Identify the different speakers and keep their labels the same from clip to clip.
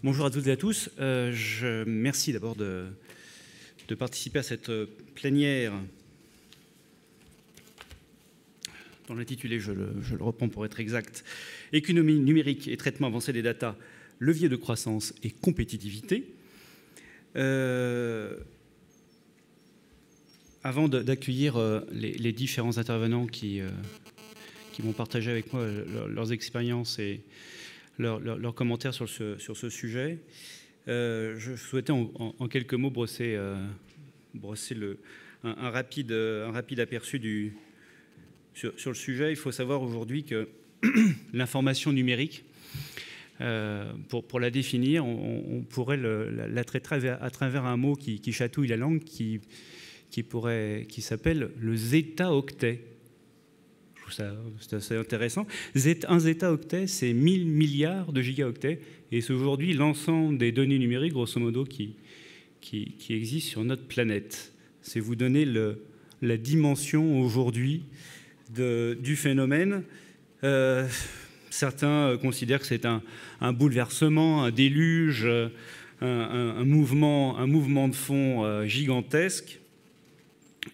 Speaker 1: Bonjour à toutes et à tous. Merci d'abord de participer à cette plénière dont l'intitulé, je le reprends pour être exact, économie numérique et traitement avancé des data, levier de croissance et compétitivité. Avant d'accueillir les différents intervenants qui vont partager avec moi leurs expériences et leurs commentaires sur ce sujet, je souhaitais en quelques mots brosser un rapide aperçu sur le sujet. Il faut savoir aujourd'hui que l'information numérique, pour la définir, on pourrait la traiter à travers un mot qui chatouille la langue, qui s'appelle le zeta-octet. Je trouve ça c'est assez intéressant. Un zeta-octet, c'est 1000 milliards de gigaoctets, et c'est aujourd'hui l'ensemble des données numériques, grosso modo, qui existent sur notre planète. C'est vous donner la dimension aujourd'hui du phénomène. Certains considèrent que c'est un bouleversement, un déluge, un mouvement de fond gigantesque.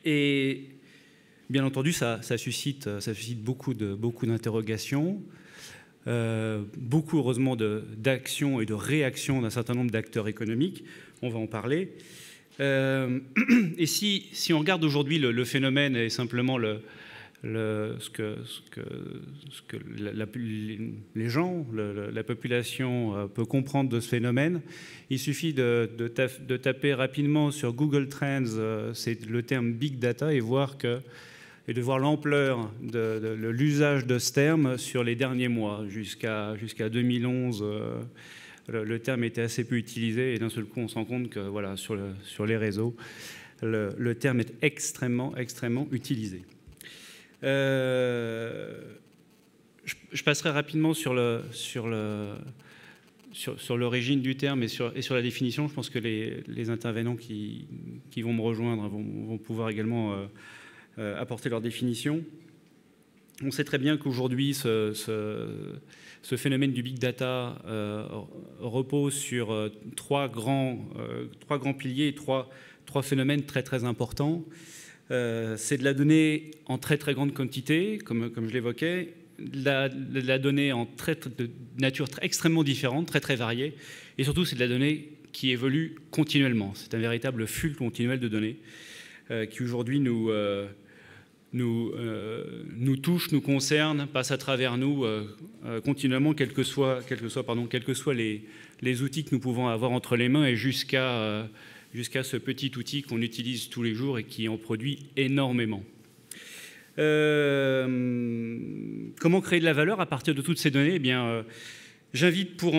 Speaker 1: Et bien entendu, ça suscite beaucoup d'interrogations, beaucoup heureusement d'actions et de réactions d'un certain nombre d'acteurs économiques. On va en parler. Et si on regarde aujourd'hui le phénomène et simplement ce que les gens, la population peut comprendre de ce phénomène, il suffit de taper rapidement sur Google Trends, c'est le terme Big Data, et de voir l'ampleur de l'usage de ce terme sur les derniers mois. Jusqu'à 2011, le terme était assez peu utilisé, et d'un seul coup, on se rend compte que voilà, sur les réseaux, le terme est extrêmement utilisé. Je passerai rapidement sur l'origine du terme et sur la définition. Je pense que les intervenants qui vont me rejoindre vont pouvoir également apporter leur définition. On sait très bien qu'aujourd'hui, ce phénomène du big data repose sur trois grands piliers et trois phénomènes très importants. C'est de la donnée en très grande quantité, comme je l'évoquais, de la donnée de nature extrêmement différente, très variée, et surtout c'est de la donnée qui évolue continuellement. C'est un véritable flux continuel de données qui aujourd'hui nous touche, nous concerne, passe à travers nous continuellement, quels que soient les outils que nous pouvons avoir entre les mains, et jusqu'à ce petit outil qu'on utilise tous les jours et qui en produit énormément. Comment créer de la valeur à partir de toutes ces données ? Eh bien, j'invite pour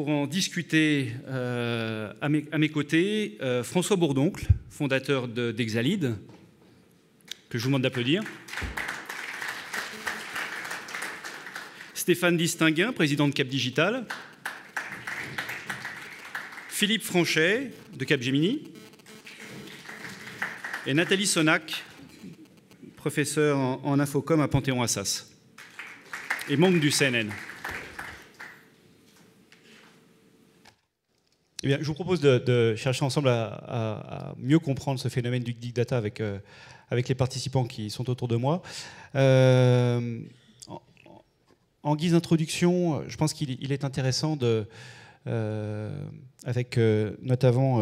Speaker 1: en discuter à mes côtés François Bourdoncle, fondateur d'Exalid, que je vous demande d'applaudir. Stéphane Distinguin, président de Cap Digital. Philippe Franchet, de Capgemini. Et Nathalie Sonac, professeure en Infocom à Panthéon-Assas, et membre du CNN.
Speaker 2: Eh bien, je vous propose de chercher ensemble à mieux comprendre ce phénomène du big data avec les participants qui sont autour de moi. En guise d'introduction, je pense qu'il est intéressant avec notamment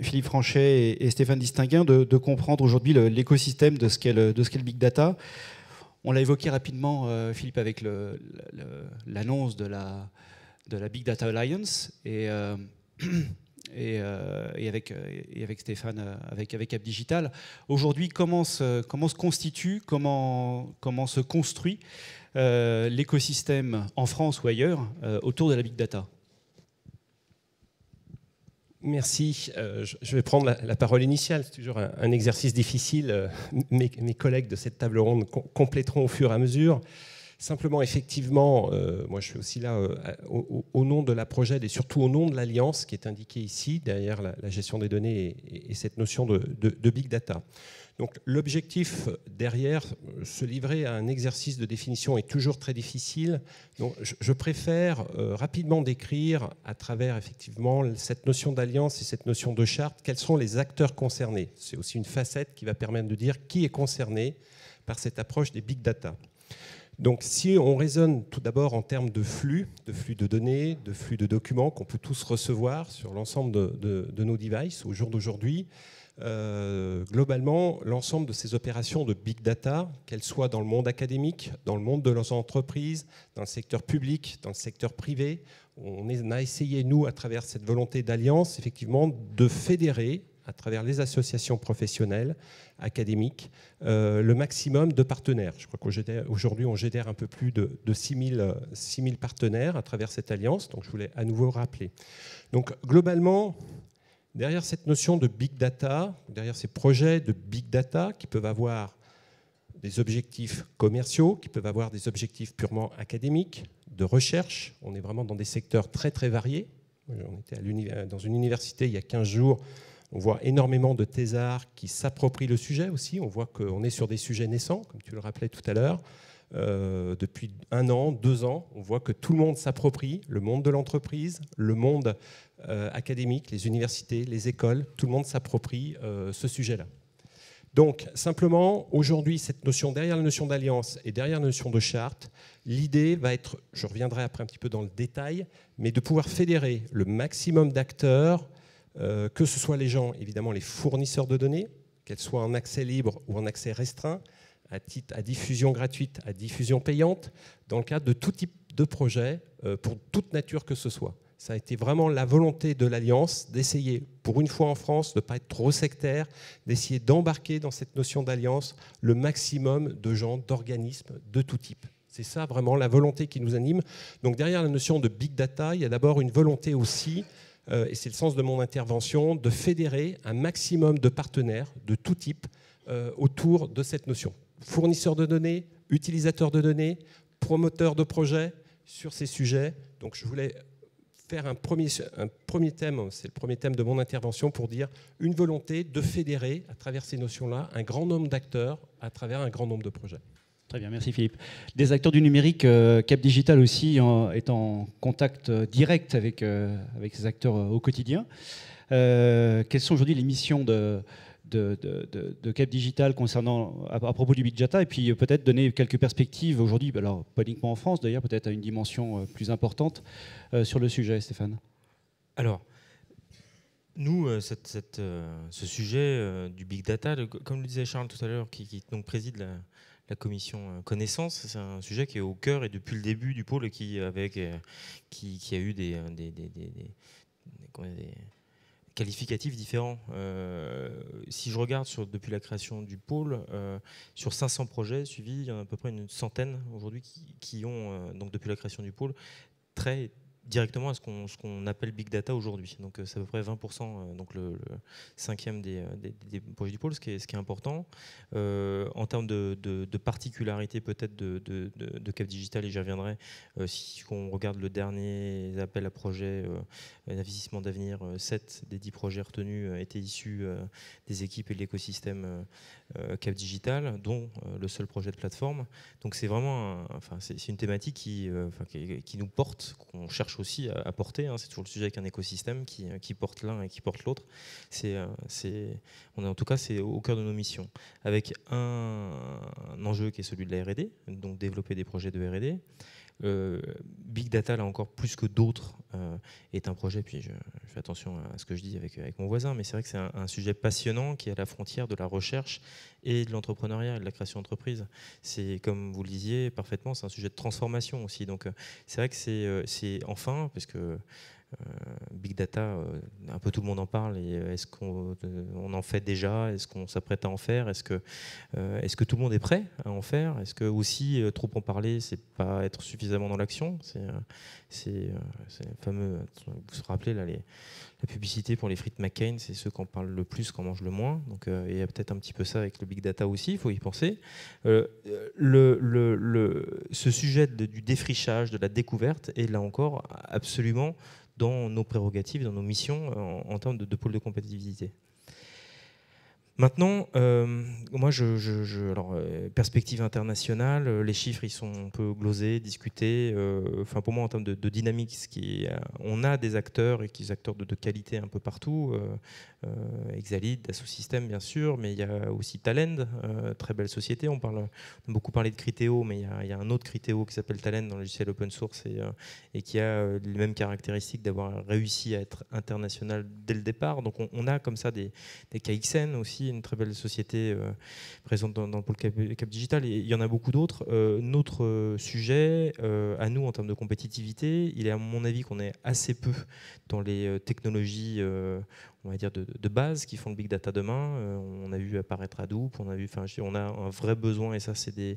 Speaker 2: Philippe Franchet et Stéphane Distinguin de comprendre aujourd'hui l'écosystème de ce qu'est le big data. On l'a évoqué rapidement, Philippe, avec l'annonce de la Big Data Alliance et avec Stéphane, avec Cap Digital. Aujourd'hui, comment se constitue, comment se construit l'écosystème en France ou ailleurs autour de la Big Data ?
Speaker 3: Merci. Je vais prendre la parole initiale. C'est toujours un exercice difficile. Mes collègues de cette table ronde compléteront au fur et à mesure. Simplement, effectivement, moi je suis aussi là au nom de la Proged et surtout au nom de l'Alliance qui est indiquée ici, derrière la gestion des données et cette notion de big data. Donc l'objectif derrière, se livrer à un exercice de définition est toujours très difficile. Donc je préfère rapidement décrire à travers effectivement cette notion d'alliance et cette notion de charte, quels sont les acteurs concernés. C'est aussi une facette qui va permettre de dire qui est concerné par cette approche des big data. Donc si on raisonne tout d'abord en termes de flux de données, de flux de documents qu'on peut tous recevoir sur l'ensemble de nos devices au jour d'aujourd'hui, globalement, l'ensemble de ces opérations de big data, qu'elles soient dans le monde académique, dans le monde de nos entreprises, dans le secteur public, dans le secteur privé, on a essayé, nous, à travers cette volonté d'alliance, effectivement, de fédérer, à travers les associations professionnelles, académiques, le maximum de partenaires. Je crois qu'aujourd'hui, on génère un peu plus de 6 000 partenaires à travers cette alliance, donc je voulais à nouveau rappeler. Donc, globalement, derrière cette notion de big data, derrière ces projets de big data qui peuvent avoir des objectifs commerciaux, qui peuvent avoir des objectifs purement académiques, de recherche, on est vraiment dans des secteurs très très variés. On était dans une université il y a 15 jours, on voit énormément de thésards qui s'approprient le sujet aussi, on voit qu'on est sur des sujets naissants, comme tu le rappelais tout à l'heure. Depuis 1 an, 2 ans, on voit que tout le monde s'approprie, le monde de l'entreprise, le monde académique, les universités, les écoles, tout le monde s'approprie ce sujet-là. Donc, simplement, aujourd'hui, cette notion, derrière la notion d'alliance et derrière la notion de charte, l'idée va être, je reviendrai après un petit peu dans le détail, mais de pouvoir fédérer le maximum d'acteurs, que ce soit les gens, évidemment, les fournisseurs de données, qu'elles soient en accès libre ou en accès restreint, à diffusion gratuite, à diffusion payante, dans le cadre de tout type de projet, pour toute nature que ce soit. Ça a été vraiment la volonté de l'Alliance d'essayer, pour une fois en France, de ne pas être trop sectaire, d'essayer d'embarquer dans cette notion d'Alliance le maximum de gens, d'organismes de tout type. C'est ça vraiment la volonté qui nous anime. Donc derrière la notion de big data, il y a d'abord une volonté aussi, et c'est le sens de mon intervention, de fédérer un maximum de partenaires de tout type autour de cette notion. Fournisseurs de données, utilisateurs de données, promoteurs de projets sur ces sujets. Donc je voulais faire un premier thème, c'est le premier thème de mon intervention, pour dire une volonté de fédérer à travers ces notions-là un grand nombre d'acteurs à travers un grand nombre de projets.
Speaker 2: Très bien, merci Philippe. Des acteurs du numérique, Cap Digital aussi est en contact direct avec ces acteurs au quotidien. Quelles sont aujourd'hui les missions de Cap Digital concernant à propos du Big Data, et puis peut-être donner quelques perspectives aujourd'hui, alors pas uniquement en France d'ailleurs, peut-être à une dimension plus importante sur le sujet, Stéphane.
Speaker 4: Alors, nous, ce sujet du Big Data, comme le disait Charles tout à l'heure, qui donc préside la commission connaissance, c'est un sujet qui est au cœur et depuis le début du pôle et qui a eu des qualificatifs différents. Si je regarde depuis la création du pôle, sur 500 projets suivis, il y en a à peu près une centaine aujourd'hui qui ont, donc depuis la création du pôle, très directement à ce qu'on appelle Big Data aujourd'hui. Donc c'est à peu près 20%, donc le 5e des projets du pôle, ce qui est important. En termes de particularité peut-être de Cap Digital, et j'y reviendrai, si on regarde le dernier appel à projet d'investissement d'avenir, 7 des 10 projets retenus étaient issus des équipes et de l'écosystème Cap Digital, dont le seul projet de plateforme. Donc c'est vraiment c'est une thématique qui nous porte, qu'on cherche aussi à porter. C'est toujours le sujet avec un écosystème qui porte l'un et qui porte l'autre. En tout cas, c'est au cœur de nos missions. Avec un enjeu qui est celui de la R&D, donc développer des projets de R&D. Big Data, là encore plus que d'autres, est un projet, puis je fais attention à ce que je dis avec mon voisin, mais c'est vrai que c'est un sujet passionnant qui est à la frontière de la recherche et de l'entrepreneuriat et de la création d'entreprise. C'est, comme vous le disiez parfaitement, c'est un sujet de transformation aussi. Donc c'est vrai que c'est enfin, parce que Big data, un peu tout le monde en parle, et est-ce qu'on en fait déjà? Est-ce qu'on s'apprête à en faire? Est-ce que tout le monde est prêt à en faire? Est-ce que aussi trop en parler, c'est pas être suffisamment dans l'action? C'est fameux, vous vous rappelez là, la publicité pour les frites McCain, c'est ceux qui en parlent le plus, qui en mangent le moins. Donc il y a peut-être un petit peu ça avec le big data aussi, il faut y penser. Ce sujet du défrichage, de la découverte est là encore absolument dans nos prérogatives, dans nos missions en termes de pôle de compétitivité. Maintenant, moi, alors, perspective internationale, les chiffres, ils sont un peu glosés, discutés. Enfin, pour moi, en termes de dynamique, on a des acteurs, et des acteurs de qualité un peu partout. Exalit, Dassault Systèmes, bien sûr, mais il y a aussi Talend, très belle société. On a beaucoup parlé de Criteo, mais il y a un autre Criteo qui s'appelle Talend dans le logiciel open source et qui a les mêmes caractéristiques d'avoir réussi à être international dès le départ. Donc, on a comme ça des KXN aussi, une très belle société présente dans le pôle Cap Digital, et il y en a beaucoup d'autres. Notre sujet, à nous, en termes de compétitivité, il est à mon avis qu'on est assez peu dans les technologies on va dire de base qui font le big data demain. On a vu apparaître Hadoop, on a un vrai besoin, et ça, ces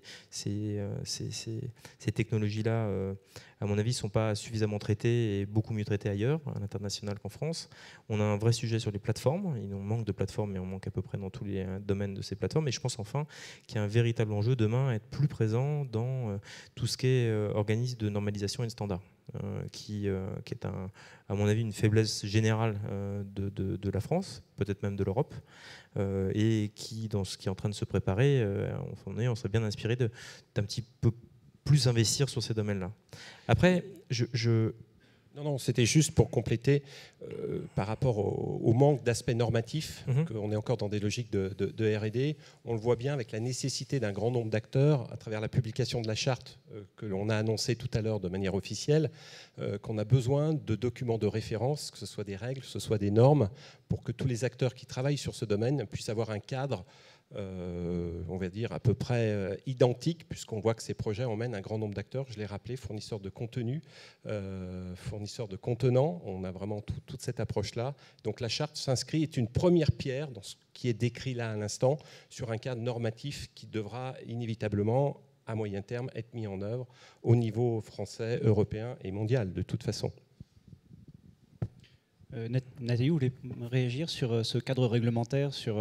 Speaker 4: technologies-là, à mon avis, ne sont pas suffisamment traitées et beaucoup mieux traitées ailleurs, à l'international qu'en France. On a un vrai sujet sur les plateformes. On manque de plateformes, mais on manque à peu près dans tous les domaines de ces plateformes. Et je pense enfin qu'il y a un véritable enjeu demain à être plus présent dans tout ce qui est organisme de normalisation et de standards. Qui est, à mon avis, une faiblesse générale de la France, peut-être même de l'Europe, et qui, dans ce qui est en train de se préparer, on serait bien inspiré d'un petit peu plus investir sur ces domaines-là. Après,
Speaker 3: Non, c'était juste pour compléter par rapport au manque d'aspect normatif, qu'on est encore dans des logiques de R&D. On le voit bien avec la nécessité d'un grand nombre d'acteurs, à travers la publication de la charte que l'on a annoncée tout à l'heure de manière officielle, qu'on a besoin de documents de référence, que ce soit des règles, que ce soit des normes, pour que tous les acteurs qui travaillent sur ce domaine puissent avoir un cadre on va dire à peu près identique, puisqu'on voit que ces projets emmènent un grand nombre d'acteurs. Je l'ai rappelé, fournisseurs de contenu, fournisseurs de contenants. On a vraiment toute cette approche-là. Donc la charte s'inscrit, est une première pierre dans ce qui est décrit là à l'instant, sur un cadre normatif qui devra inévitablement, à moyen terme, être mis en œuvre au niveau français, européen et mondial, de toute façon.
Speaker 2: Nathalie, vous voulez réagir sur ce cadre réglementaire, sur...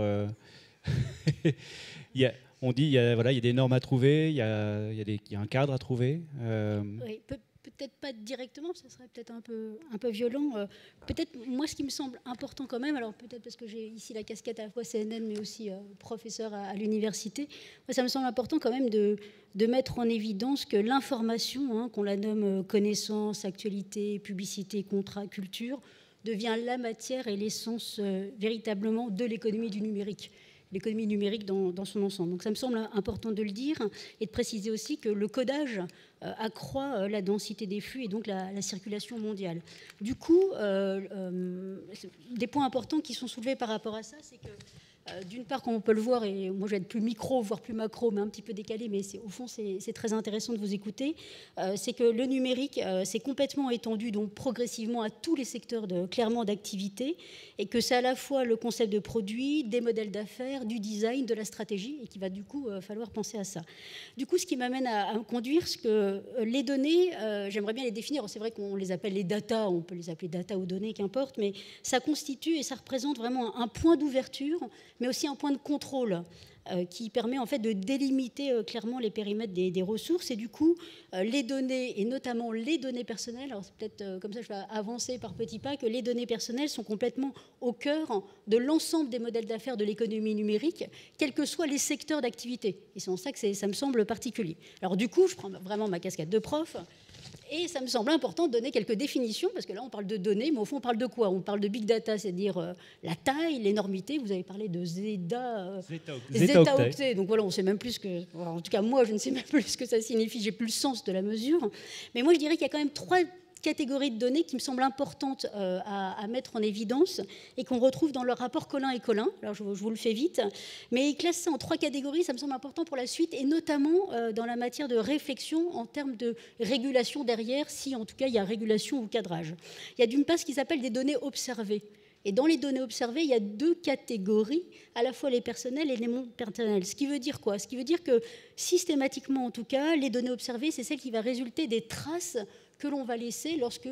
Speaker 2: on dit il y a des normes à trouver, il y a un cadre à trouver.
Speaker 5: Oui, peut-être pas directement, ça serait peut-être un peu violent. Peut-être, moi, ce qui me semble important quand même, alors peut-être parce que j'ai ici la casquette à la fois CNN, mais aussi professeur à l'université, moi, ça me semble important quand même de mettre en évidence que l'information, qu'on la nomme connaissance, actualité, publicité, contrat, culture, devient la matière et l'essence véritablement de l'économie du numérique. L'économie numérique dans son ensemble. Donc ça me semble important de le dire et de préciser aussi que le codage accroît la densité des flux et donc la circulation mondiale. Du coup, des points importants qui sont soulevés par rapport à ça, c'est que d'une part, comme on peut le voir, et moi je vais être plus micro, voire plus macro, mais un petit peu décalé, mais au fond c'est très intéressant de vous écouter, c'est que le numérique s'est complètement étendu donc progressivement à tous les secteurs clairement d'activité, et que c'est à la fois le concept de produit, des modèles d'affaires, du design, de la stratégie, et qu'il va du coup falloir penser à ça. Du coup, ce qui m'amène à conduire, c'est que les données, j'aimerais bien les définir, c'est vrai qu'on les appelle les data, on peut les appeler data ou données, qu'importe, mais ça constitue et ça représente vraiment un point d'ouverture, mais aussi un point de contrôle qui permet en fait de délimiter clairement les périmètres des ressources, et du coup les données, et notamment les données personnelles, alors c'est peut-être comme ça je vais avancer par petits pas, que les données personnelles sont complètement au cœur de l'ensemble des modèles d'affaires de l'économie numérique, quels que soient les secteurs d'activité, et c'est en ça que ça me semble particulier. Alors du coup, je prends vraiment ma casquette de prof, et ça me semble important de donner quelques définitions, parce que là, on parle de données, mais au fond, on parle de quoi? On parle de big data, c'est-à-dire la taille, l'énormité. Vous avez parlé de zeta-octet. Donc voilà, on ne sait même plus ce que... En tout cas, moi, je ne sais même plus ce que ça signifie. J'ai plus le sens de la mesure. Mais moi, je dirais qu'il y a quand même catégorie de données qui me semble importante à mettre en évidence et qu'on retrouve dans le rapport Collin et Collin. Alors je vous le fais vite, mais ils classent ça en 3 catégories, ça me semble important pour la suite, et notamment dans la matière de réflexion en termes de régulation derrière, si en tout cas il y a régulation ou cadrage. Il y a d'une part ce qui s'appelle des données observées. Et dans les données observées, il y a 2 catégories, à la fois les personnelles et les non personnelles. Ce qui veut dire quoi? Ce qui veut dire que systématiquement, en tout cas, les données observées, c'est celles qui vont résulter des traces que l'on va laisser lorsque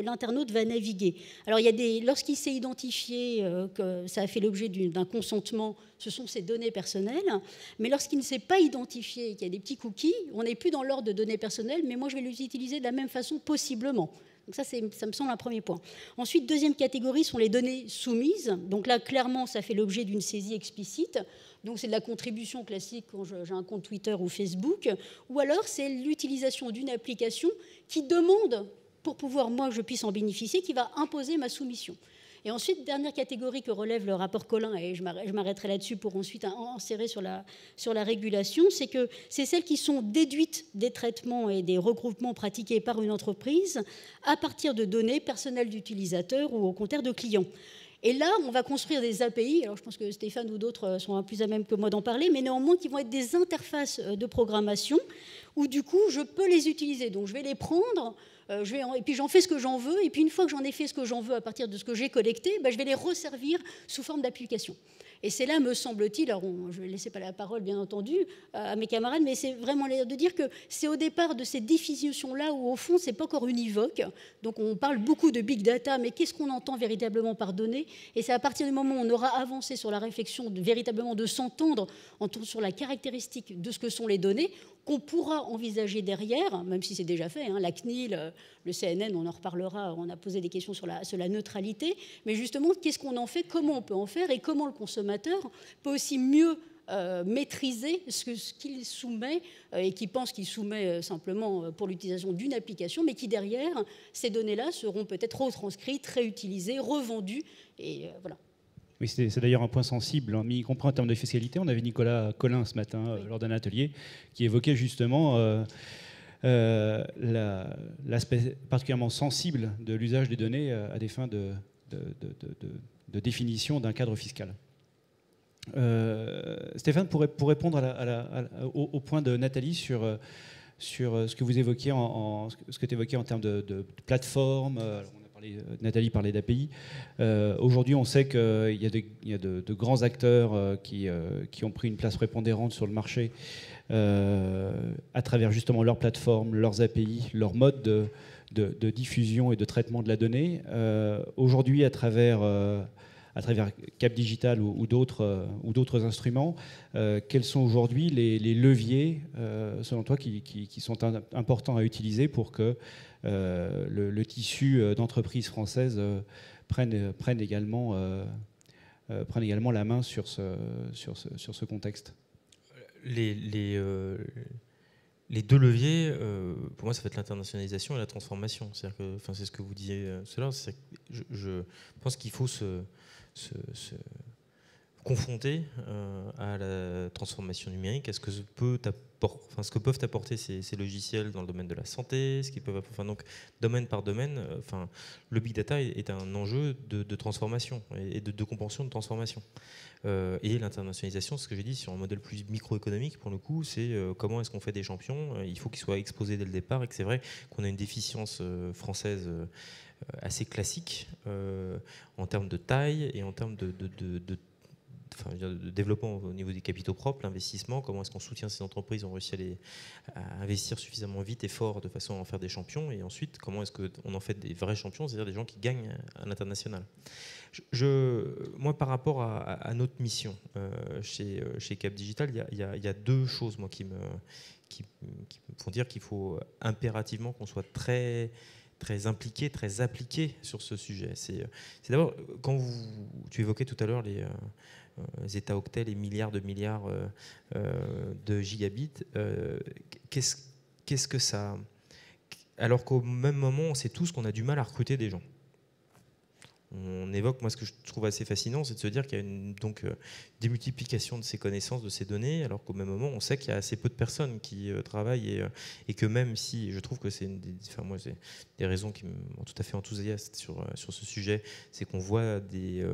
Speaker 5: l'internaute va naviguer. Alors, lorsqu'il s'est identifié que ça a fait l'objet d'un consentement, ce sont ces données personnelles. Mais lorsqu'il ne s'est pas identifié et qu'il y a des petits cookies, on n'est plus dans l'ordre de données personnelles, mais moi, je vais les utiliser de la même façon, possiblement. Donc ça me semble un premier point. Ensuite, deuxième catégorie sont les données soumises. Donc là, clairement, ça fait l'objet d'une saisie explicite. Donc c'est de la contribution classique quand j'ai un compte Twitter ou Facebook. Ou alors, c'est l'utilisation d'une application qui demande, pour pouvoir, moi, je puisse en bénéficier, qui va imposer ma soumission. Et ensuite, dernière catégorie que relève le rapport Collin, et je m'arrêterai là-dessus pour ensuite enserrer sur la régulation, c'est que c'est celles qui sont déduites des traitements et des regroupements pratiqués par une entreprise à partir de données personnelles d'utilisateurs ou au contraire de clients. Et là, on va construire des API, alors je pense que Stéphane ou d'autres sont plus à même que moi d'en parler, mais néanmoins qui vont être des interfaces de programmation où du coup, je peux les utiliser. Donc je vais les prendre, et puis j'en fais ce que j'en veux, et puis une fois que j'en ai fait ce que j'en veux à partir de ce que j'ai collecté, je vais les resservir sous forme d'application. Et c'est là, me semble-t-il, alors je vais laisser pas la parole bien entendu à mes camarades, mais c'est vraiment de dire que c'est au départ de ces définitions-là où au fond c'est pas encore univoque. Donc on parle beaucoup de big data, mais qu'est-ce qu'on entend véritablement par données? Et c'est à partir du moment où on aura avancé sur la réflexion véritablement de s'entendre sur la caractéristique de ce que sont les données, qu'on pourra envisager derrière, même si c'est déjà fait, la CNIL, le CNN, on en reparlera, on a posé des questions sur la neutralité, mais justement, qu'est-ce qu'on en fait, comment on peut en faire, et comment le consommateur peut aussi mieux maîtriser ce qu'il soumet, et qui pense qu'il soumet simplement pour l'utilisation d'une application, mais qui derrière, ces données-là seront peut-être retranscrites, réutilisées, revendues, et voilà.
Speaker 2: Oui, c'est d'ailleurs un point sensible, mais y compris en termes de fiscalité. On avait Nicolas Collin ce matin lors d'un atelier qui évoquait justement l'aspect particulièrement sensible de l'usage des données à des fins de définition d'un cadre fiscal. Stéphane, pour répondre au point de Nathalie sur ce que vous évoquiez ce que tu évoquais en termes de plateforme. Nathalie parlait d'API. Aujourd'hui, on sait qu'il y a de grands acteurs qui ont pris une place prépondérante sur le marché à travers justement leurs plateformes, leurs API, leur mode de diffusion et de traitement de la donnée. Aujourd'hui, à travers Cap Digital ou d'autres instruments, quels sont aujourd'hui les leviers, selon toi, qui sont importants à utiliser pour que le tissu d'entreprises françaises prenne également la main sur ce contexte? Les
Speaker 4: 2 leviers, pour moi, ça va être l'internationalisation et la transformation. C'est ce que vous disiez cela. Je pense qu'il faut se confronter à la transformation numérique, à ce que peuvent apporter ces logiciels dans le domaine de la santé, donc domaine par domaine. Le big data est un enjeu de transformation et de compréhension de transformation. Et l'internationalisation, ce que j'ai dit sur un modèle plus microéconomique, pour le coup, c'est comment est-ce qu'on fait des champions. Il faut qu'ils soient exposés dès le départ, et que c'est vrai qu'on a une déficience française assez classique en termes de taille et en termes de développement au niveau des capitaux propres, l'investissement, comment est-ce qu'on soutient ces entreprises, on réussit à investir suffisamment vite et fort de façon à en faire des champions, et ensuite comment est-ce qu'on en fait des vrais champions, c'est-à-dire des gens qui gagnent à l'international. Moi, par rapport à notre mission chez Cap Digital, il y a 2 choses moi, qui me font dire qu'il faut impérativement qu'on soit très impliqué, très appliqué sur ce sujet. C'est d'abord, quand tu évoquais tout à l'heure les zeta-octets, les milliards de gigabits, qu'est-ce que ça... Alors qu'au même moment, on sait tous qu'on a du mal à recruter des gens. on évoque, moi ce que je trouve assez fascinant, c'est de se dire qu'il y a une démultiplication de ces connaissances, de ces données, alors qu'au même moment, on sait qu'il y a assez peu de personnes qui travaillent et que même si, je trouve que c'est moi, c'est des raisons qui me rendent tout à fait enthousiaste sur ce sujet, c'est qu'on voit des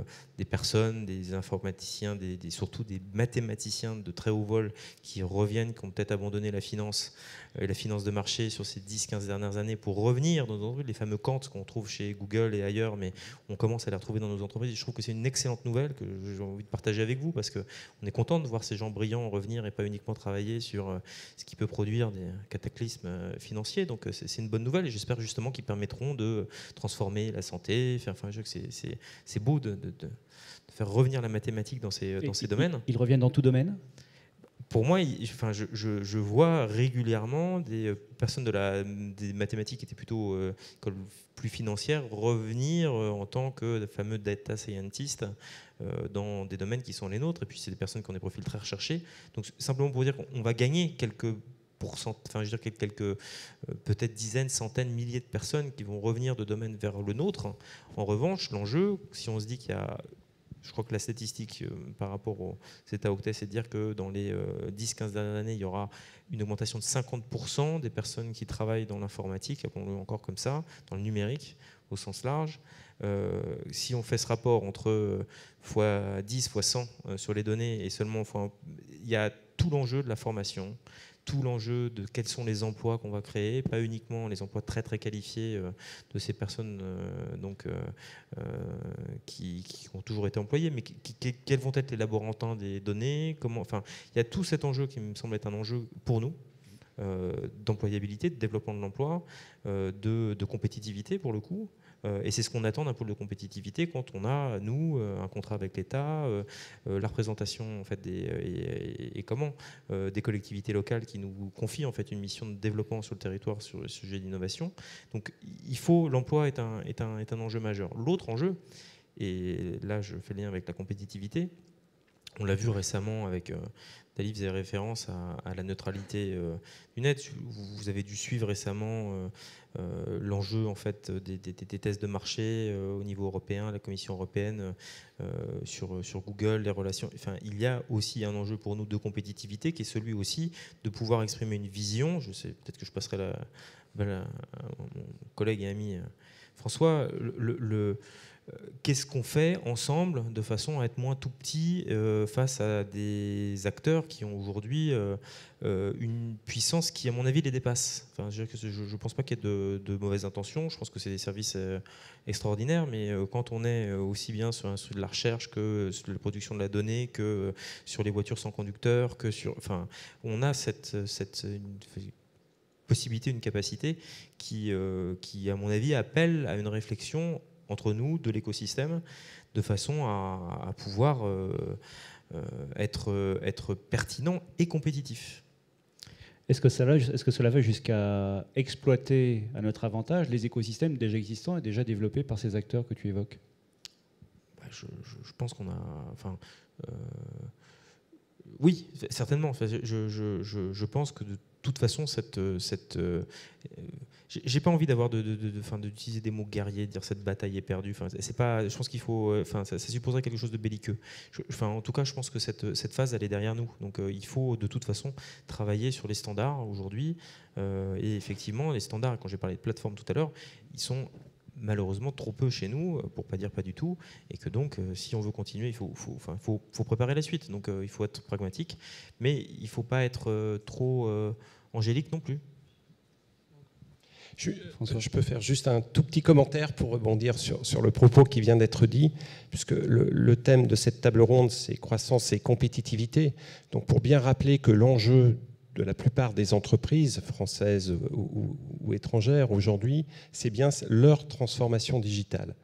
Speaker 4: personnes, des informaticiens, surtout des mathématiciens de très haut vol qui reviennent, qui ont peut-être abandonné la finance de marché sur ces 10-15 dernières années pour revenir dans les fameux Kant qu'on trouve chez Google et ailleurs, mais on commence à les retrouver dans nos entreprises. Je trouve que c'est une excellente nouvelle que j'ai envie de partager avec vous, parce qu'on est content de voir ces gens brillants revenir et pas uniquement travailler sur ce qui peut produire des cataclysmes financiers. Donc c'est une bonne nouvelle, et j'espère justement qu'ils permettront de transformer la santé. Enfin, c'est beau de faire revenir la mathématique dans ces domaines.
Speaker 2: Ils reviennent dans tout domaine ?
Speaker 4: Pour moi, je vois régulièrement des personnes des mathématiques qui étaient plutôt plus financières revenir en tant que fameux data scientists dans des domaines qui sont les nôtres. Et puis, c'est des personnes qui ont des profils très recherchés. Donc, simplement pour dire qu'on va gagner quelques peut-être dizaines, centaines, milliers de personnes qui vont revenir de domaines vers le nôtre. En revanche, l'enjeu, si on se dit qu'il y a... Je crois que la statistique par rapport au CETA-Octet, c'est de dire que dans les 10-15 dernières années, il y aura une augmentation de 50% des personnes qui travaillent dans l'informatique, appelons-le encore comme ça, dans le numérique au sens large. Si on fait ce rapport entre x10, x100 sur les données et seulement il y a tout l'enjeu de la formation, tout l'enjeu de quels sont les emplois qu'on va créer, pas uniquement les emplois très très qualifiés de ces personnes qui ont toujours été employées, mais quels vont être les laborantins des données, il y a tout cet enjeu qui me semble être un enjeu pour nous, d'employabilité, de développement de l'emploi, de compétitivité pour le coup. Et c'est ce qu'on attend d'un pôle de compétitivité quand on a, nous, un contrat avec l'État, la représentation en fait, des collectivités locales qui nous confient en fait, une mission de développement sur le territoire sur le sujet d'innovation. Donc l'emploi est un enjeu majeur. L'autre enjeu, et là je fais le lien avec la compétitivité, on l'a vu récemment avec... Dali faisait référence à la neutralité du net. Vous avez dû suivre récemment l'enjeu en fait, des tests de marché au niveau européen, la Commission européenne sur Google, les relations. Enfin, il y a aussi un enjeu pour nous de compétitivité qui est celui aussi de pouvoir exprimer une vision. Je sais, peut-être que je passerai à mon collègue et ami François. Qu'est-ce qu'on fait ensemble de façon à être moins tout petit face à des acteurs qui ont aujourd'hui une puissance qui, à mon avis, les dépasse. Enfin, je ne pense pas qu'il y ait de mauvaises intentions. Je pense que c'est des services extraordinaires, mais quand on est aussi bien sur de la recherche que sur la production de la donnée, que sur les voitures sans conducteur, on a cette possibilité, une capacité qui, à mon avis, appelle à une réflexion entre nous, de l'écosystème, de façon à pouvoir être pertinent et compétitif.
Speaker 2: Est-ce que cela va jusqu'à exploiter à notre avantage les écosystèmes déjà existants et déjà développés par ces acteurs que tu évoques ?
Speaker 4: Je pense qu'on a... oui, certainement. Je pense que de toute façon, j'ai pas envie d'utiliser des mots guerriers, de dire cette bataille est perdue. C'est pas. Je pense qu'il faut. Ça supposerait quelque chose de belliqueux. En tout cas, je pense que cette phase, elle est derrière nous. Donc, il faut de toute façon travailler sur les standards aujourd'hui. Et effectivement, les standards. Quand j'ai parlé de plateforme tout à l'heure, ils sont malheureusement trop peu chez nous, pour pas dire pas du tout, et que donc si on veut continuer, il faut préparer la suite. Donc il faut être pragmatique, mais il faut pas être trop angélique non plus.
Speaker 3: Je peux faire juste un tout petit commentaire pour rebondir sur le propos qui vient d'être dit, puisque le thème de cette table ronde, c'est croissance et compétitivité. Donc pour bien rappeler que l'enjeu de la plupart des entreprises françaises ou étrangères aujourd'hui, c'est bien leur transformation digitale,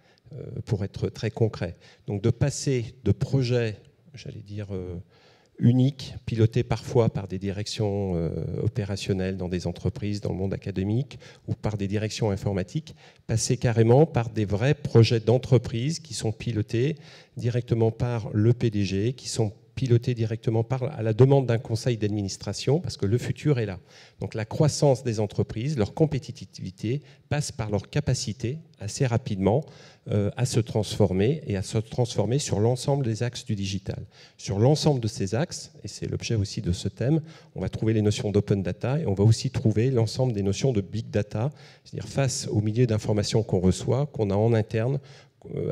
Speaker 3: pour être très concret. Donc de passer de projets, j'allais dire, uniques, pilotés parfois par des directions opérationnelles dans des entreprises, dans le monde académique, ou par des directions informatiques, passer carrément par des vrais projets d'entreprise qui sont pilotés directement par le PDG, qui sont piloté directement à la demande d'un conseil d'administration, parce que le futur est là. Donc la croissance des entreprises, leur compétitivité passe par leur capacité assez rapidement à se transformer et à se transformer sur l'ensemble des axes du digital. Sur l'ensemble de ces axes, et c'est l'objet aussi de ce thème, on va trouver les notions d'open data et on va aussi trouver l'ensemble des notions de big data, c'est-à-dire face au milieu d'informations qu'on reçoit, qu'on a en interne,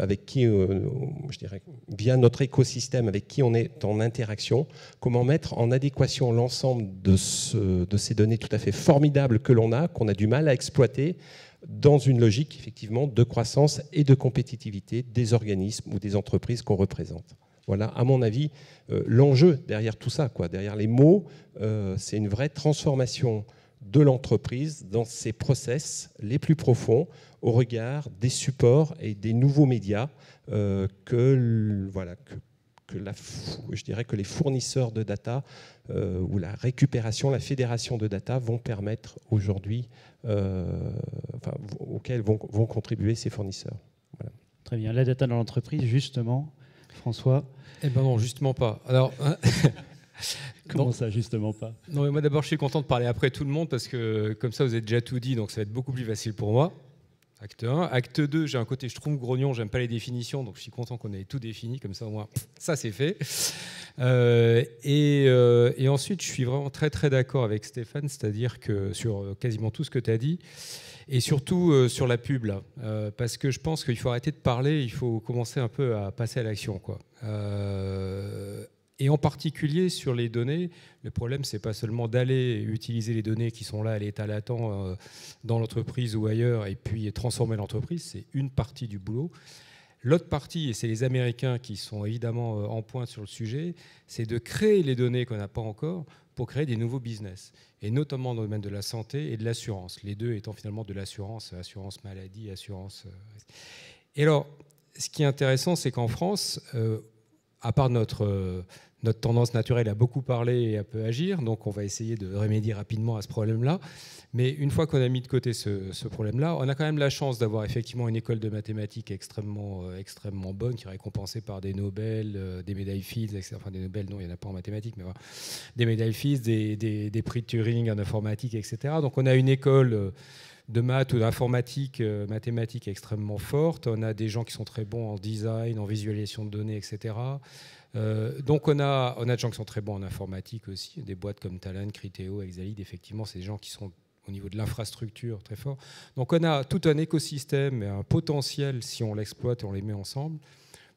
Speaker 3: avec qui, je dirais, via notre écosystème, avec qui on est en interaction, comment mettre en adéquation l'ensemble de ces données tout à fait formidables que l'on a, qu'on a du mal à exploiter, dans une logique effectivement de croissance et de compétitivité des organismes ou des entreprises qu'on représente. Voilà, à mon avis, l'enjeu derrière tout ça, quoi, derrière les mots, c'est une vraie transformation de l'entreprise dans ses process les plus profonds au regard des supports et des nouveaux médias je dirais que les fournisseurs de data ou la récupération, la fédération de data vont permettre aujourd'hui, auxquels vont contribuer ces fournisseurs. Voilà.
Speaker 2: Très bien. La data dans l'entreprise, justement, François?
Speaker 6: Eh bien non, justement pas. Alors...
Speaker 2: Comment ça, justement pas?
Speaker 6: Non, mais moi d'abord, je suis content de parler après tout le monde parce que comme ça, vous avez déjà tout dit, donc ça va être beaucoup plus facile pour moi. Acte 1. Acte 2, j'ai un côté, je trouve grognon, j'aime pas les définitions, donc je suis content qu'on ait tout défini, comme ça au moins, ça c'est fait. Et ensuite, je suis vraiment très très d'accord avec Stéphane, c'est-à-dire que sur quasiment tout ce que tu as dit, et surtout sur la pub, là, parce que je pense qu'il faut arrêter de parler, il faut commencer un peu à passer à l'action, quoi. Et en particulier sur les données, le problème, c'est pas seulement d'aller utiliser les données qui sont là à l'état latent dans l'entreprise ou ailleurs et puis transformer l'entreprise, c'est une partie du boulot. L'autre partie, et c'est les Américains qui sont évidemment en pointe sur le sujet, c'est de créer les données qu'on n'a pas encore pour créer des nouveaux business, et notamment dans le domaine de la santé et de l'assurance, les deux étant finalement de l'assurance, assurance maladie, assurance... Et alors, ce qui est intéressant, c'est qu'en France, à part notre tendance naturelle à beaucoup parler et à peu agir, donc on va essayer de remédier rapidement à ce problème-là. Mais une fois qu'on a mis de côté ce problème-là, on a quand même la chance d'avoir effectivement une école de mathématiques extrêmement bonne, qui est récompensée par des Nobel, des médailles Fields, etc. Enfin des Nobel, non, il n'y en a pas en mathématiques, mais voilà. Des médailles Fields, des prix de Turing en informatique, etc. Donc on a une école de maths ou d'informatique, mathématiques extrêmement forte. On a des gens qui sont très bons en design, en visualisation de données, etc. Donc on a des gens qui sont très bons en informatique aussi, des boîtes comme Talent, Criteo, Exalid, effectivement, c'est des gens qui sont au niveau de l'infrastructure très forts. Donc on a tout un écosystème et un potentiel, si on l'exploite et on les met ensemble,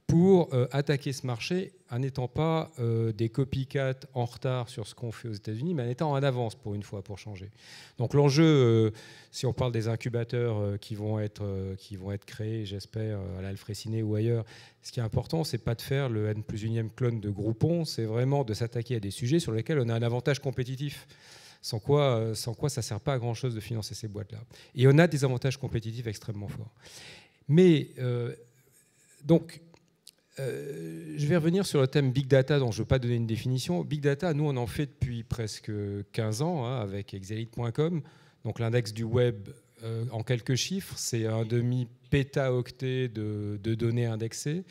Speaker 6: pour attaquer ce marché en n'étant pas des copycats en retard sur ce qu'on fait aux États-Unis, mais en étant en avance pour une fois, pour changer. Donc l'enjeu, si on parle des incubateurs qui vont être créés, j'espère, à l'Alfréciné ou ailleurs, ce qui est important, c'est pas de faire le N+1e clone de Groupon, c'est vraiment de s'attaquer à des sujets sur lesquels on a un avantage compétitif. Sans quoi ça ne sert pas à grand-chose de financer ces boîtes-là. Et on a des avantages compétitifs extrêmement forts. Mais donc... je vais revenir sur le thème Big Data, dont je ne veux pas donner une définition. Big Data, nous, on en fait depuis presque 15 ans avec Exalid.com. Donc l'index du web, en quelques chiffres, c'est un demi-pétaoctet de données indexées.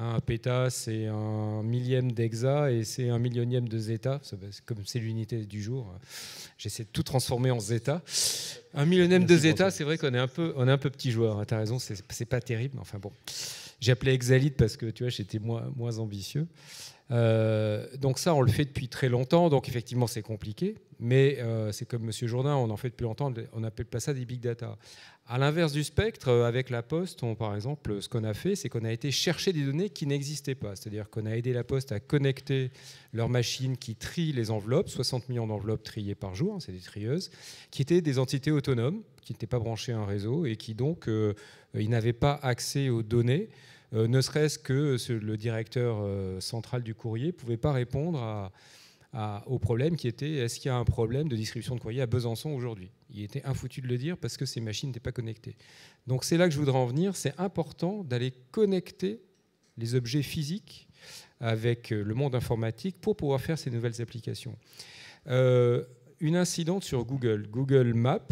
Speaker 6: Un péta, c'est un millième d'hexa et c'est un millionième de zeta. Comme c'est l'unité du jour, j'essaie de tout transformer en zeta. Un millionième de zeta, c'est vrai qu'on est un peu petit joueur. Tu as raison, c'est pas terrible. Enfin bon. J'ai appelé Exalid parce que tu vois, j'étais moins ambitieux. Donc ça, on le fait depuis très longtemps. Donc effectivement, c'est compliqué. Mais c'est comme M. Jourdain, on en fait depuis longtemps. On appelle pas ça des big data. À l'inverse du spectre, avec La Poste, par exemple, ce qu'on a fait, c'est qu'on a été chercher des données qui n'existaient pas. C'est-à-dire qu'on a aidé La Poste à connecter leur machine qui trie les enveloppes, 60 millions d'enveloppes triées par jour, c'est des trieuses, qui étaient des entités autonomes, qui n'étaient pas branchées à un réseau et qui donc ils n'avaient pas accès aux données. Ne serait-ce que le directeur central du courrier ne pouvait pas répondre au problème qui était est-ce qu'il y a un problème de distribution de courrier à Besançon aujourd'hui. Il était infoutu de le dire parce que ces machines n'étaient pas connectées. Donc c'est là que je voudrais en venir. C'est important d'aller connecter les objets physiques avec le monde informatique pour pouvoir faire ces nouvelles applications. Une incidente sur Google Maps.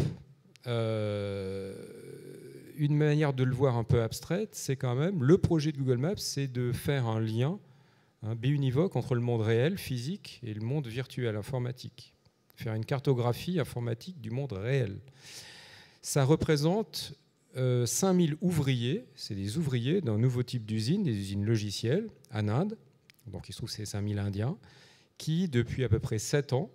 Speaker 6: Une manière de le voir un peu abstraite, c'est quand même, le projet de Google Maps, c'est de faire un lien biunivoque entre le monde réel, physique, et le monde virtuel, informatique. Faire une cartographie informatique du monde réel. Ça représente 5000 ouvriers, c'est des ouvriers d'un nouveau type d'usine, des usines logicielles, en Inde, donc il se trouve que c'est 5000 Indiens, qui, depuis à peu près 7 ans,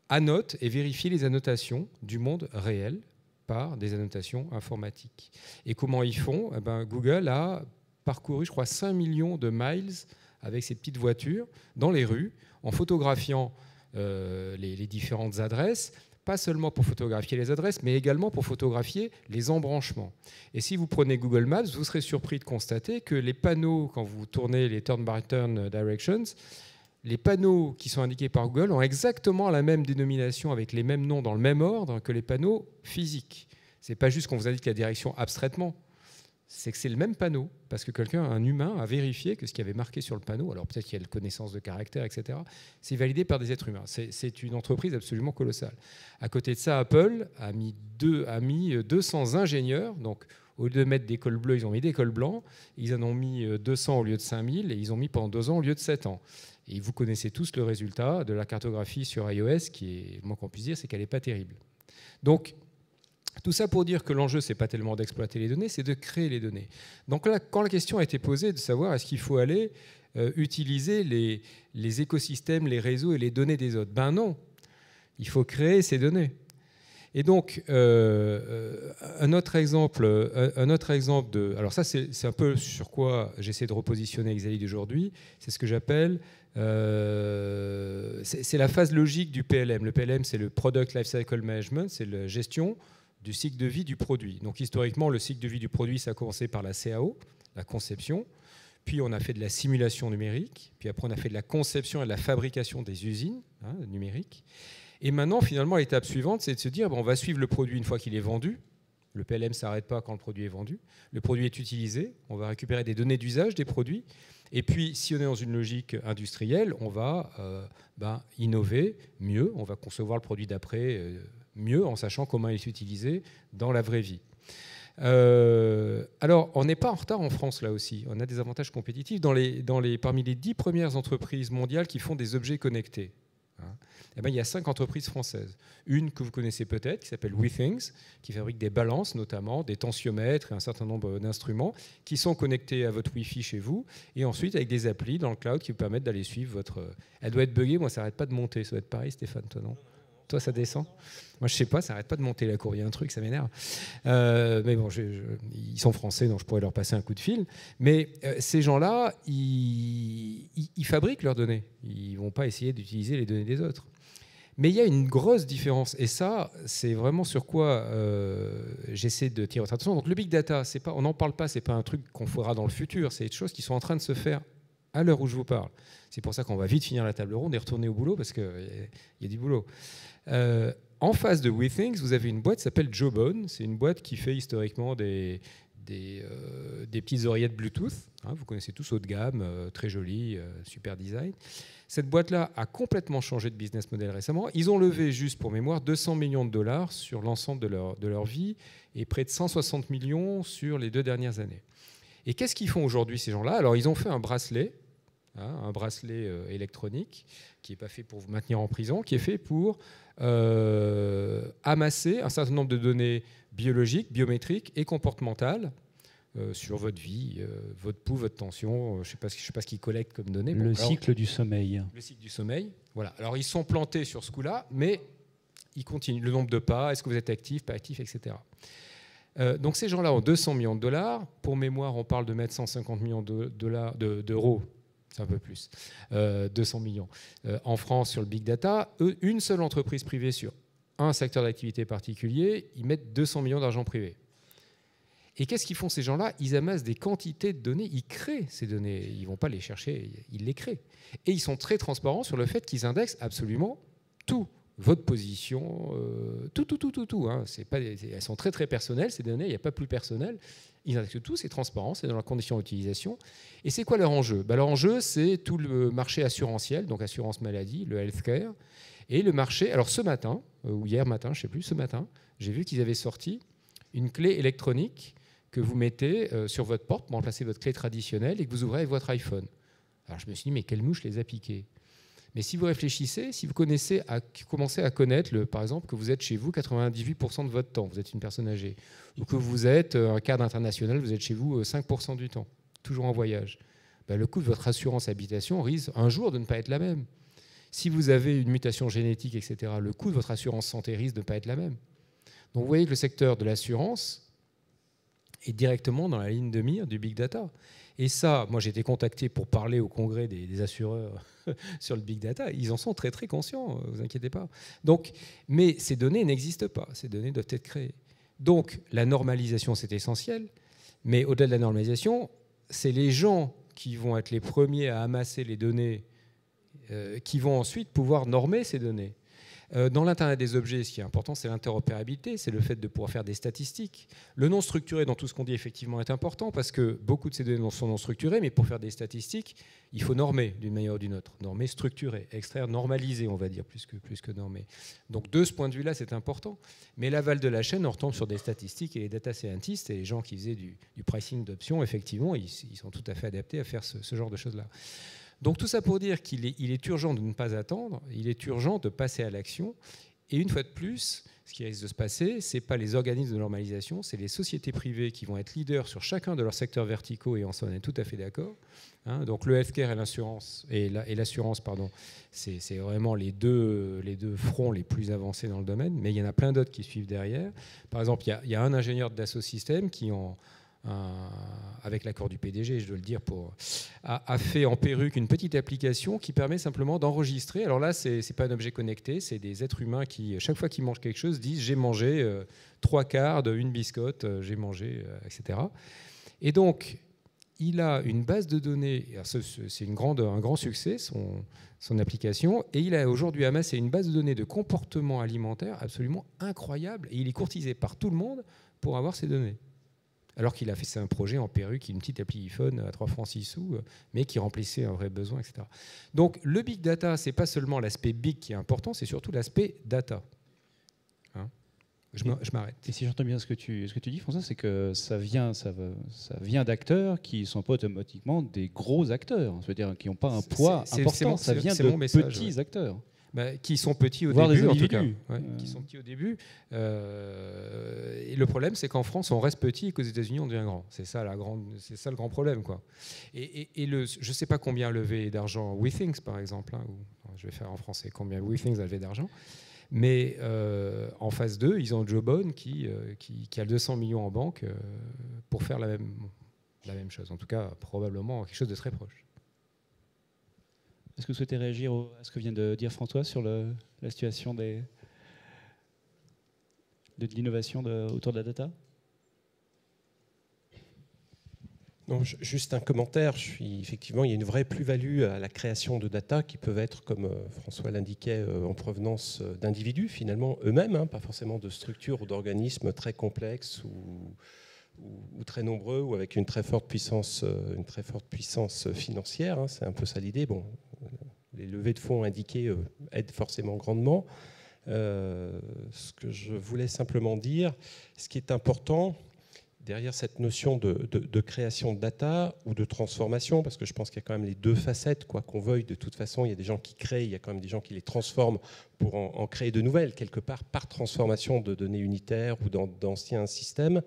Speaker 6: annotent et vérifient les annotations du monde réel par des annotations informatiques. Et comment ils font ? Google a parcouru, je crois, 5 millions de miles avec ces petites voitures dans les rues, en photographiant les différentes adresses, pas seulement pour photographier les adresses, mais également pour photographier les embranchements. Et si vous prenez Google Maps, vous serez surpris de constater que les panneaux, quand vous tournez les turn-by-turn directions, les panneaux qui sont indiqués par Google ont exactement la même dénomination avec les mêmes noms dans le même ordre que les panneaux physiques. Ce n'est pas juste qu'on vous indique la direction abstraitement, c'est que c'est le même panneau, parce que un humain, a vérifié que ce qui avait marqué sur le panneau, alors peut-être qu'il y a la connaissance de caractère, etc., c'est validé par des êtres humains. C'est une entreprise absolument colossale. À côté de ça, Apple a mis 200 ingénieurs, donc au lieu de mettre des cols bleus, ils ont mis des cols blancs, ils en ont mis 200 au lieu de 5000, et ils ont mis pendant 2 ans au lieu de 7 ans. Et vous connaissez tous le résultat de la cartographie sur iOS, qui est, le moins qu'on puisse dire, c'est qu'elle n'est pas terrible. Donc, tout ça pour dire que l'enjeu, ce n'est pas tellement d'exploiter les données, c'est de créer les données. Donc là, quand la question a été posée de savoir est-ce qu'il faut aller utiliser les écosystèmes, les réseaux et les données des autres, ben non, il faut créer ces données. Et donc, un autre exemple de... Alors ça, c'est un peu sur quoi j'essaie de repositionner Exaïd aujourd'hui, c'est ce que j'appelle... c'est la phase logique du PLM. Le PLM, c'est le Product Lifecycle Management, c'est la gestion du cycle de vie du produit. Donc historiquement, le cycle de vie du produit, ça a commencé par la CAO, la conception, puis on a fait de la simulation numérique, puis après on a fait de la conception et de la fabrication des usines numériques. Et maintenant, finalement, l'étape suivante, c'est de se dire, on va suivre le produit une fois qu'il est vendu. Le PLM ne s'arrête pas quand le produit est vendu. Le produit est utilisé, on va récupérer des données d'usage des produits. Et puis, si on est dans une logique industrielle, on va innover mieux, on va concevoir le produit d'après mieux en sachant comment il est utilisé dans la vraie vie. Alors, on n'est pas en retard en France, là aussi. On a des avantages compétitifs parmi les 10 premières entreprises mondiales qui font des objets connectés. Il y a 5 entreprises françaises. Une que vous connaissez peut-être, qui s'appelle WeThings, qui fabrique des balances notamment, des tensiomètres et un certain nombre d'instruments qui sont connectés à votre Wi-Fi chez vous et ensuite avec des applis dans le cloud qui vous permettent d'aller suivre votre... Elle doit être buggée, moi ça n'arrête pas de monter. Ça doit être pareil, Stéphane, toi non ? Toi, ça descend ? Moi, je sais pas, ça n'arrête pas de monter la courbe. Il y a un truc, ça m'énerve. Mais bon, ils sont français, donc je pourrais leur passer un coup de fil. Mais ces gens-là, ils fabriquent leurs données. Ils ne vont pas essayer d'utiliser les données des autres. Mais il y a une grosse différence. Et ça, c'est vraiment sur quoi j'essaie de tirer votre attention. Donc le big data, on n'en parle pas, ce n'est pas un truc qu'on fera dans le futur. C'est des choses qui sont en train de se faire à l'heure où je vous parle. C'est pour ça qu'on va vite finir la table ronde et retourner au boulot, parce qu'il y a du boulot. En face de WeThings, vous avez une boîte qui s'appelle Jawbone. C'est une boîte qui fait historiquement des petites oreillettes Bluetooth. Vous connaissez tous, haut de gamme, très joli, super design. Cette boîte-là a complètement changé de business model récemment. Ils ont levé, juste pour mémoire, 200 millions de dollars sur l'ensemble de leur vie et près de 160 millions sur les 2 dernières années. Et qu'est-ce qu'ils font aujourd'hui, ces gens-là ? Alors, ils ont fait un bracelet électronique qui n'est pas fait pour vous maintenir en prison, qui est fait pour amasser un certain nombre de données biologiques, biométriques et comportementales sur votre vie, votre pouls, votre tension, je ne sais pas ce qu'ils collectent comme données.
Speaker 2: Cycle du sommeil.
Speaker 6: Le cycle du sommeil, voilà. Alors ils sont plantés sur ce coup-là, mais ils continuent. Le nombre de pas, est-ce que vous êtes actif, pas actif, etc. Donc ces gens-là ont 200 millions de dollars. Pour mémoire, on parle de mettre 150 millions d'euros. C'est un peu plus, 200 millions. En France, sur le big data, une seule entreprise privée sur un secteur d'activité particulier, ils mettent 200 millions d'argent privé. Et qu'est-ce qu'ils font ces gens-là ? Ils amassent des quantités de données, ils créent ces données, ils ne vont pas les chercher, ils les créent. Et ils sont très transparents sur le fait qu'ils indexent absolument tout. Votre position, tout. Elles sont très très personnelles, ces données, il n'y a pas plus personnel. Ils indexent tout, c'est transparent, c'est dans leurs conditions d'utilisation. Et c'est quoi leur enjeu ? Leur enjeu, c'est tout le marché assurantiel, donc assurance maladie, le healthcare, et le marché... Alors ce matin, ou hier matin, je ne sais plus, ce matin, j'ai vu qu'ils avaient sorti une clé électronique que vous mettez sur votre porte pour remplacer votre clé traditionnelle et que vous ouvrez avec votre iPhone. Alors je me suis dit, mais quelle mouche les a piqués? Mais si vous réfléchissez, si vous commencez à connaître, par exemple, que vous êtes chez vous 98% de votre temps, vous êtes une personne âgée, ou que vous êtes un cadre international, vous êtes chez vous 5% du temps, toujours en voyage, ben, le coût de votre assurance habitation risque un jour de ne pas être la même. Si vous avez une mutation génétique, etc., le coût de votre assurance santé risque de ne pas être la même. Donc vous voyez que le secteur de l'assurance est directement dans la ligne de mire du big data. Et ça, moi j'ai été contacté pour parler au congrès des assureurs sur le big data. Ils en sont très très conscients, ne vous inquiétez pas. Donc, mais ces données n'existent pas, ces données doivent être créées. Donc la normalisation c'est essentiel, mais au-delà de la normalisation, c'est les gens qui vont être les premiers à amasser les données, qui vont ensuite pouvoir normer ces données. Dans l'Internet des objets, ce qui est important, c'est l'interopérabilité, c'est le fait de pouvoir faire des statistiques. Le non structuré dans tout ce qu'on dit, effectivement, est important parce que beaucoup de ces données sont non structurées, mais pour faire des statistiques, il faut normer d'une manière ou d'une autre. Normer, structurer, extraire, normaliser, on va dire, plus que normer. Donc de ce point de vue-là, c'est important. Mais l'aval de la chaîne, on retombe sur des statistiques et les data scientists et les gens qui faisaient du pricing d'options, effectivement, ils sont tout à fait adaptés à faire ce genre de choses-là. Donc tout ça pour dire qu'il est urgent de ne pas attendre, il est urgent de passer à l'action. Et une fois de plus, ce qui risque de se passer, ce n'est pas les organismes de normalisation, c'est les sociétés privées qui vont être leaders sur chacun de leurs secteurs verticaux, et en ça on est tout à fait d'accord. Donc le healthcare et l'assurance, c'est vraiment les deux fronts les plus avancés dans le domaine, mais il y en a plein d'autres qui suivent derrière. Par exemple, il y a un ingénieur de Dassault Systèmes qui avec l'accord du PDG, je dois le dire, a fait en perruque une petite application qui permet simplement d'enregistrer. Alors là, c'est pas un objet connecté, c'est des êtres humains qui, chaque fois qu'ils mangent quelque chose, disent « j'ai mangé 3/4 d'une biscotte, j'ai mangé, etc. » Et donc, il a une base de données, c'est un grand succès, son application, et il a aujourd'hui amassé une base de données de comportement alimentaire absolument incroyable, et il est courtisé par tout le monde pour avoir ces données. Alors qu'il a fait un projet en perruque, une petite appli iPhone à 3 francs 6 sous, mais qui remplissait un vrai besoin, etc. Donc le big data, ce n'est pas seulement l'aspect big qui est important, c'est surtout l'aspect data. Je m'arrête.
Speaker 2: Et si j'entends bien ce que tu dis, François, c'est que ça vient d'acteurs qui ne sont pas automatiquement des gros acteurs, c'est-à-dire qui n'ont pas un poids important, ça vient de petits acteurs.
Speaker 6: Qui sont petits au début, en tout cas. Qui sont petits au début. Et le problème, c'est qu'en France, on reste petit et qu'aux États-Unis, on devient grand. C'est ça le grand problème, quoi. Et je ne sais pas combien a levé d'argent WeThings, par exemple. Je vais faire en français combien WeThings a levé d'argent. Mais en phase 2, ils ont Jawbone qui a 200 millions en banque pour faire la même chose. En tout cas, probablement quelque chose de très proche.
Speaker 2: Est-ce que vous souhaitez réagir à ce que vient de dire François sur la situation de l'innovation autour de la data?
Speaker 3: Non, juste un commentaire. Effectivement, il y a une vraie plus-value à la création de data qui peuvent être, comme François l'indiquait, en provenance d'individus, finalement eux-mêmes, pas forcément de structures ou d'organismes très complexes ou très nombreux, ou avec une très forte puissance financière. C'est un peu ça l'idée. Bon, les levées de fonds indiquées aident forcément grandement. Ce que je voulais simplement dire, ce qui est important derrière cette notion de création de data ou de transformation, parce que je pense qu'il y a quand même les deux facettes, quoi qu'on veuille, de toute façon, il y a des gens qui créent, il y a quand même des gens qui les transforment pour en créer de nouvelles, quelque part par transformation de données unitaires ou d'anciens systèmes.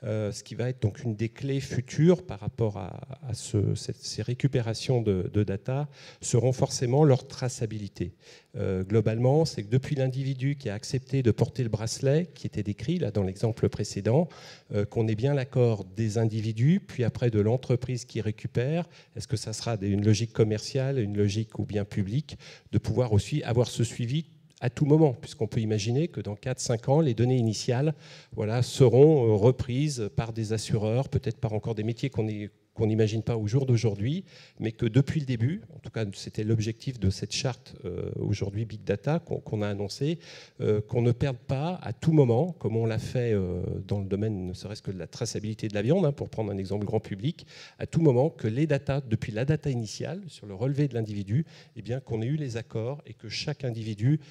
Speaker 3: Ce qui va être donc une des clés futures par rapport à ces récupérations de data seront forcément leur traçabilité. Globalement, c'est que depuis l'individu qui a accepté de porter le bracelet, qui était décrit là dans l'exemple précédent, qu'on ait bien l'accord des individus, puis après de l'entreprise qui récupère, est-ce que ça sera une logique commerciale, une logique ou bien publique, de pouvoir aussi avoir ce suivi à tout moment, puisqu'on peut imaginer que dans 4-5 ans, les données initiales seront reprises par des assureurs, peut-être par encore des métiers qu'on n'imagine pas au jour d'aujourd'hui, mais que depuis le début, en tout cas c'était l'objectif de cette charte aujourd'hui Big Data qu'on a annoncé, qu'on ne perde pas à tout moment, comme on l'a fait dans le domaine ne serait-ce que de la traçabilité de la viande, pour prendre un exemple grand public, à tout moment que les data, depuis la data initiale, sur le relevé de l'individu, eh bien qu'on ait eu les accords et que chaque individu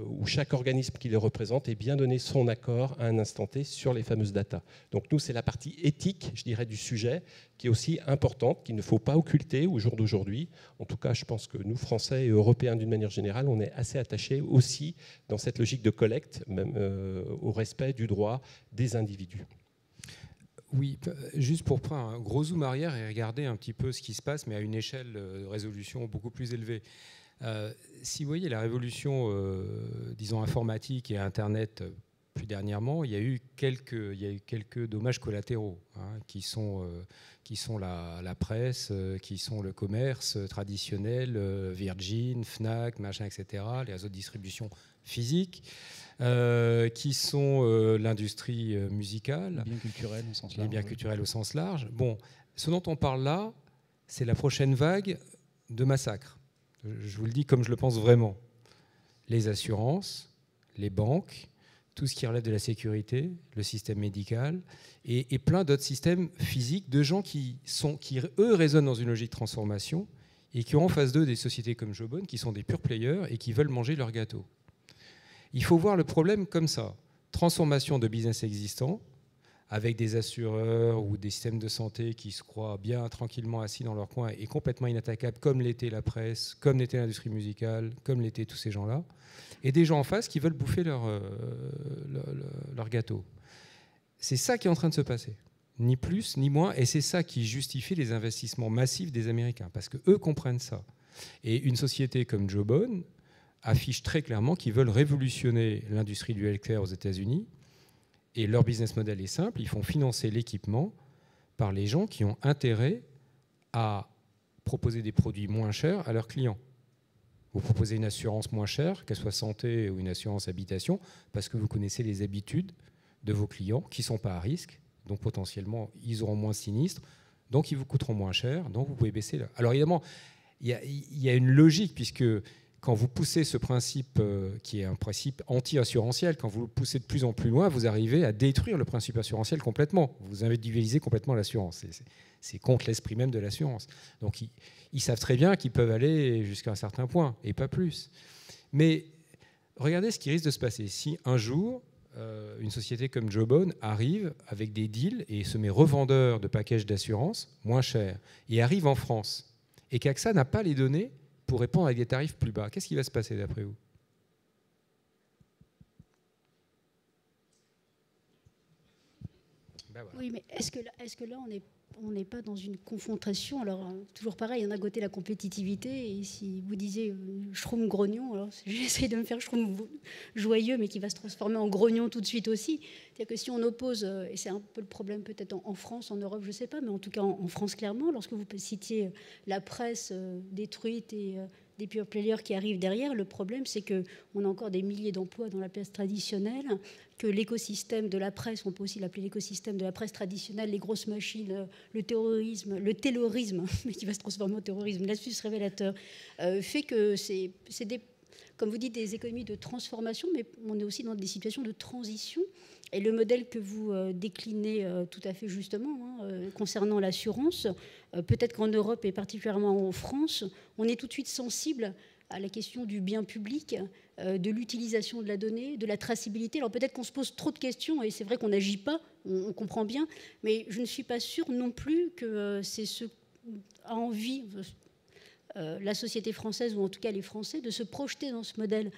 Speaker 3: où chaque organisme qui les représente ait bien donné son accord à un instant T sur les fameuses data. Donc nous, c'est la partie éthique, je dirais, du sujet, qui est aussi importante, qu'il ne faut pas occulter au jour d'aujourd'hui. En tout cas, je pense que nous, Français et Européens d'une manière générale, on est assez attachés aussi dans cette logique de collecte, même au respect du droit des individus.
Speaker 6: Oui, juste pour prendre un gros zoom arrière et regarder un petit peu ce qui se passe, mais à une échelle de résolution beaucoup plus élevée. Si vous voyez la révolution, disons, informatique et Internet plus dernièrement, il y a eu quelques dommages collatéraux, hein, qui sont la presse, qui sont le commerce traditionnel, Virgin, Fnac, machin, etc., les réseaux de distribution physique, qui sont l'industrie musicale,
Speaker 2: les biens culturels au sens large.
Speaker 6: Les biens culturels au sens large. Bon, ce dont on parle là, c'est la prochaine vague de massacres. Je vous le dis comme je le pense vraiment. Les assurances, les banques, tout ce qui relève de la sécurité, le système médical et plein d'autres systèmes physiques de gens qui, eux, raisonnent dans une logique de transformation et qui ont en face d'eux des sociétés comme Jobon qui sont des pure players et qui veulent manger leur gâteau. Il faut voir le problème comme ça. Transformation de business existants avec des assureurs ou des systèmes de santé qui se croient bien tranquillement assis dans leur coin et complètement inattaquables, comme l'était la presse, comme l'était l'industrie musicale, comme l'étaient tous ces gens-là, et des gens en face qui veulent bouffer leur gâteau. C'est ça qui est en train de se passer, ni plus ni moins, et c'est ça qui justifie les investissements massifs des Américains, parce qu'eux comprennent ça. Et une société comme Jobon affiche très clairement qu'ils veulent révolutionner l'industrie du healthcare aux États-Unis. Et leur business model est simple, ils font financer l'équipement par les gens qui ont intérêt à proposer des produits moins chers à leurs clients. Vous proposez une assurance moins chère, qu'elle soit santé ou une assurance habitation, parce que vous connaissez les habitudes de vos clients qui ne sont pas à risque, donc potentiellement ils auront moins de sinistres, donc ils vous coûteront moins cher, donc vous pouvez baisser là. Alors évidemment, il y a une logique, puisque quand vous poussez ce principe qui est un principe anti-assurantiel, quand vous le poussez de plus en plus loin, vous arrivez à détruire le principe assurantiel complètement. Vous individualisez complètement l'assurance. C'est contre l'esprit même de l'assurance. Donc ils savent très bien qu'ils peuvent aller jusqu'à un certain point, et pas plus. Mais regardez ce qui risque de se passer. Si un jour, une société comme Jobon arrive avec des deals et se met revendeur de packages d'assurance moins chers, et arrive en France, et qu'AXA n'a pas les données pour répondre avec des tarifs plus bas, qu'est-ce qui va se passer d'après vous ? Ben voilà.
Speaker 5: Oui, mais est-ce que là on n'est pas dans une confrontation? Alors, toujours pareil, on a côté la compétitivité, et si vous disiez Schtroumpf grognon, alors j'essaie de me faire Schtroumpf joyeux, mais qui va se transformer en grognon tout de suite aussi. C'est-à-dire que si on oppose, et c'est un peu le problème peut-être en France, en Europe, je ne sais pas, mais en tout cas en France clairement, lorsque vous citiez la presse détruite et des pure players qui arrivent derrière, le problème c'est qu'on a encore des milliers d'emplois dans la presse traditionnelle, que l'écosystème de la presse, on peut aussi l'appeler l'écosystème de la presse traditionnelle, les grosses machines, le taylorisme, mais qui va se transformer en terrorisme, l'astuce révélateur, fait que c'est des, comme vous dites, des économies de transformation, mais on est aussi dans des situations de transition. Et le modèle que vous déclinez tout à fait justement, concernant l'assurance, peut-être qu'en Europe et particulièrement en France, on est tout de suite sensible à la question du bien public, de l'utilisation de la donnée, de la traçabilité. Alors peut-être qu'on se pose trop de questions, et c'est vrai qu'on n'agit pas, on comprend bien, mais je ne suis pas sûre non plus que c'est ce qu'a envie la société française, ou en tout cas les Français, de se projeter dans ce modèle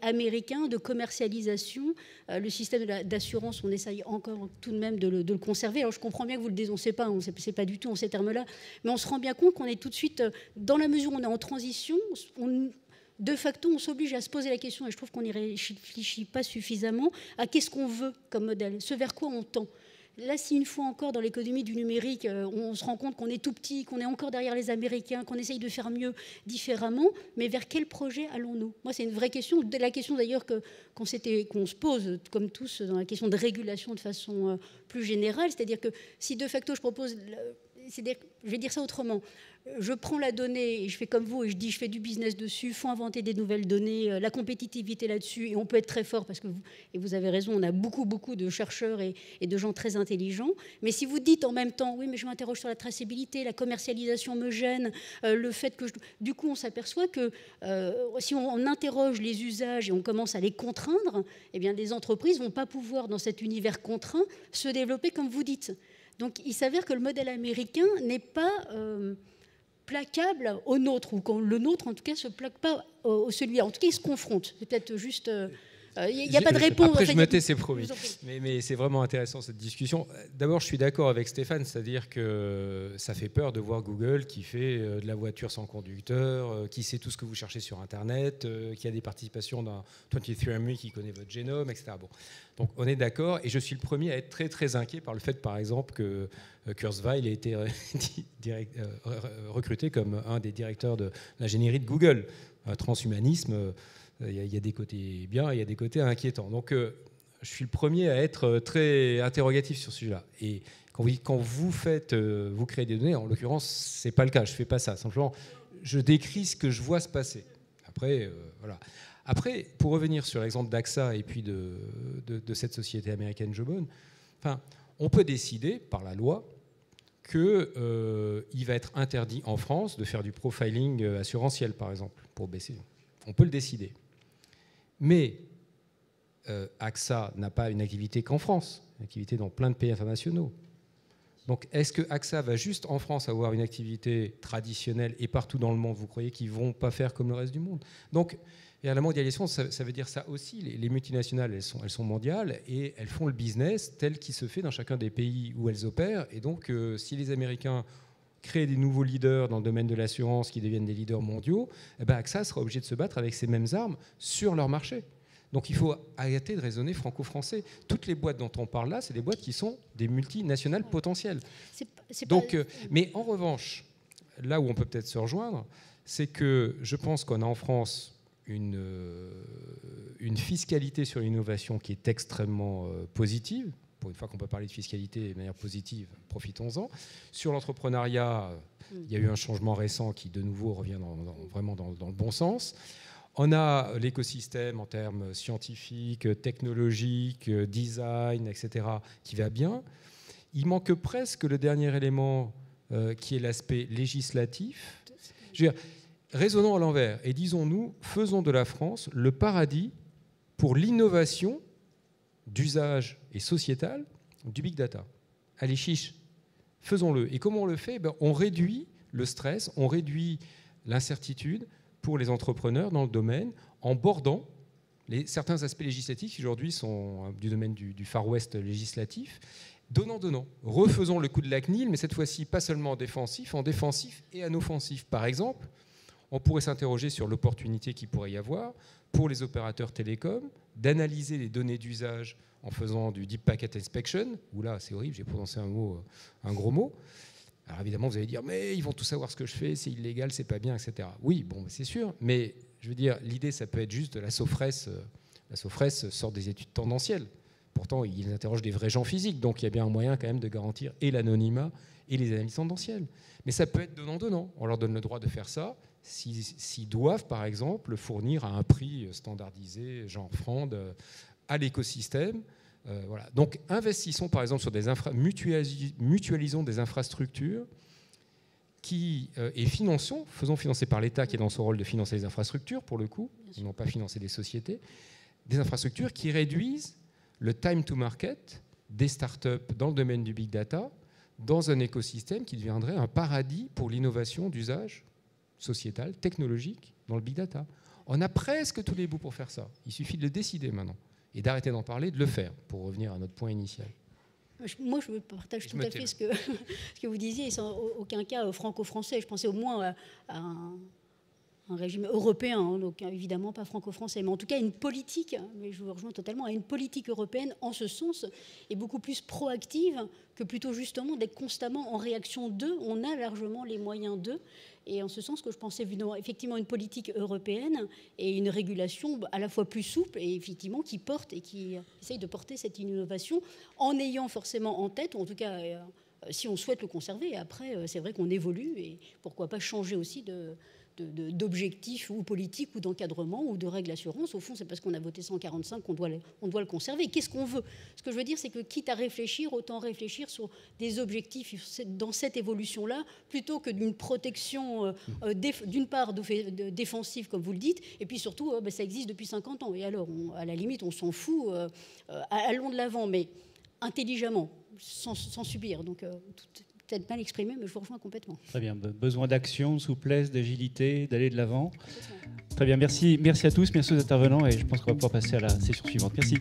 Speaker 5: américain de commercialisation. Le système d'assurance, on essaye encore tout de même de le conserver. Alors je comprends bien que vous le dénoncez pas, c'est pas du tout en ces termes-là, mais on se rend bien compte qu'on est tout de suite, dans la mesure où on est en transition, de facto, on s'oblige à se poser la question, et je trouve qu'on n'y réfléchit pas suffisamment, à qu'est-ce qu'on veut comme modèle, ce vers quoi on tend. Là, si une fois encore, dans l'économie du numérique, on se rend compte qu'on est tout petit, qu'on est encore derrière les Américains, qu'on essaye de faire mieux différemment, mais vers quel projet allons-nous? Moi, c'est une vraie question. La question d'ailleurs qu'on se pose, comme tous, dans la question de régulation de façon plus générale, c'est-à-dire que si de facto je propose je vais dire ça autrement. Je prends la donnée et je fais comme vous et je dis je fais du business dessus, il faut inventer des nouvelles données, la compétitivité là-dessus, et on peut être très fort parce que, vous avez raison, on a beaucoup de chercheurs et de gens très intelligents. Mais si vous dites en même temps, oui, mais je m'interroge sur la traçabilité, la commercialisation me gêne, le fait que... Du coup, on s'aperçoit que si on interroge les usages et on commence à les contraindre, eh bien, des entreprises ne vont pas pouvoir, dans cet univers contraint, se développer comme vous dites. Donc, il s'avère que le modèle américain n'est pas... placable au nôtre, ou quand le nôtre, en tout cas, ne se plaque pas au celui-là. En tout cas, il se confronte. C'est peut-être juste... Il n'y a pas de réponse.
Speaker 6: Après, je me tais, c'est promis. Mais c'est vraiment intéressant, cette discussion. D'abord, je suis d'accord avec Stéphane, c'est-à-dire que ça fait peur de voir Google qui fait de la voiture sans conducteur, qui sait tout ce que vous cherchez sur Internet, qui a des participations dans 23andMe, qui connaît votre génome, etc. Bon. Donc, on est d'accord. Et je suis le premier à être très, très inquiet par le fait, par exemple, que Kurzweil a été recruté comme un des directeurs de l'ingénierie de Google. Transhumanisme... Il y a des côtés bien et il y a des côtés inquiétants. Donc, je suis le premier à être très interrogatif sur ce sujet-là. Et quand vous créez des données, en l'occurrence, ce n'est pas le cas. Je ne fais pas ça. Simplement, je décris ce que je vois se passer. Après, voilà. Après, pour revenir sur l'exemple d'AXA et puis de cette société américaine Jobon, on peut décider par la loi qu'il va être interdit en France de faire du profiling assurantiel, par exemple, pour baisser. On peut le décider. Mais AXA n'a pas une activité qu'en France, une activité dans plein de pays internationaux. Donc, est-ce que AXA va juste en France avoir une activité traditionnelle et partout dans le monde, vous croyez qu'ils ne vont pas faire comme le reste du monde? Donc, et à la mondialisation, ça veut dire ça aussi. Les multinationales, elles sont mondiales et elles font le business tel qu'il se fait dans chacun des pays où elles opèrent. Et donc, si les Américains créer des nouveaux leaders dans le domaine de l'assurance qui deviennent des leaders mondiaux, AXA sera obligé de se battre avec ces mêmes armes sur leur marché. Donc il faut arrêter de raisonner franco-français. Toutes les boîtes dont on parle là, c'est des boîtes qui sont des multinationales potentielles. Mais en revanche, là où on peut peut-être se rejoindre, c'est que je pense qu'on a en France une fiscalité sur l'innovation qui est extrêmement positive. Pour une fois qu'on peut parler de fiscalité de manière positive, profitons-en. Sur l'entrepreneuriat, il y a eu un changement récent qui, de nouveau, revient vraiment dans le bon sens. On a l'écosystème en termes scientifiques, technologiques, design, etc., qui va bien. Il manque presque le dernier élément qui est l'aspect législatif. Je veux dire, raisonnons à l'envers et disons-nous, faisons de la France le paradis pour l'innovation d'usage et sociétal du big data. Allez, chiche, faisons-le. Et comment on le fait? On réduit le stress, on réduit l'incertitude pour les entrepreneurs dans le domaine en bordant certains aspects législatifs qui aujourd'hui sont du domaine du Far West législatif. Donnant. Refaisons le coup de la CNIL, mais cette fois-ci pas seulement en défensif et en offensif. Par exemple, on pourrait s'interroger sur l'opportunité qu'il pourrait y avoir pour les opérateurs télécoms d'analyser les données d'usage en faisant du Deep Packet Inspection, où là, c'est horrible, j'ai prononcé un gros mot. Alors évidemment, vous allez dire, mais ils vont tout savoir ce que je fais, c'est illégal, c'est pas bien, etc. Oui, bon, c'est sûr, mais je veux dire, l'idée, ça peut être juste de la Sofres. La Sofres sort des études tendancielles. Pourtant, ils interrogent des vrais gens physiques, donc il y a bien un moyen quand même de garantir et l'anonymat et les analyses tendancielles. Mais ça peut être donnant-donnant. On leur donne le droit de faire ça, s'ils doivent, par exemple, fournir à un prix standardisé, genre Frande, à l'écosystème. Voilà. Donc, investissons, par exemple, sur mutualisons des infrastructures et faisons financer par l'État, qui est dans son rôle de financer les infrastructures, pour le coup, et non pas financer des sociétés, des infrastructures qui réduisent le time to market des startups dans le domaine du big data dans un écosystème qui deviendrait un paradis pour l'innovation d'usage sociétal, technologique dans le big data. On a presque tous les bouts pour faire ça. Il suffit de le décider maintenant et d'arrêter d'en parler, de le faire, pour revenir à notre point initial.
Speaker 5: Moi, je partage tout à fait ce que vous disiez, sans aucun cas franco-français. Je pensais au moins à un régime européen, donc évidemment pas franco-français, mais en tout cas une politique, mais je vous rejoins totalement, à une politique européenne en ce sens, est beaucoup plus proactive que plutôt justement d'être constamment en réaction d'eux. On a largement les moyens d'eux. Et en ce sens que je pensais effectivement une politique européenne et une régulation à la fois plus souple et effectivement qui porte et qui essaye de porter cette innovation en ayant forcément en tête, ou en tout cas si on souhaite le conserver. Après, c'est vrai qu'on évolue et pourquoi pas changer aussi d'objectifs ou politiques ou d'encadrement ou de règles d'assurance. Au fond, c'est parce qu'on a voté 145 qu'on doit le conserver. Qu'est-ce qu'on veut? Ce que je veux dire, c'est que quitte à réfléchir, autant réfléchir sur des objectifs dans cette évolution-là, plutôt que d'une protection, d'une part défensive, comme vous le dites, et puis surtout, ça existe depuis 50 ans. Et alors, à la limite, on s'en fout, allons de l'avant, mais intelligemment, sans subir. Donc, peut-être mal exprimé, mais je vous rejoins complètement.
Speaker 2: Très bien. Besoin d'action, de souplesse, d'agilité, d'aller de l'avant. Très bien. Merci à tous, merci aux intervenants, et je pense qu'on va pouvoir passer à la session suivante. Merci.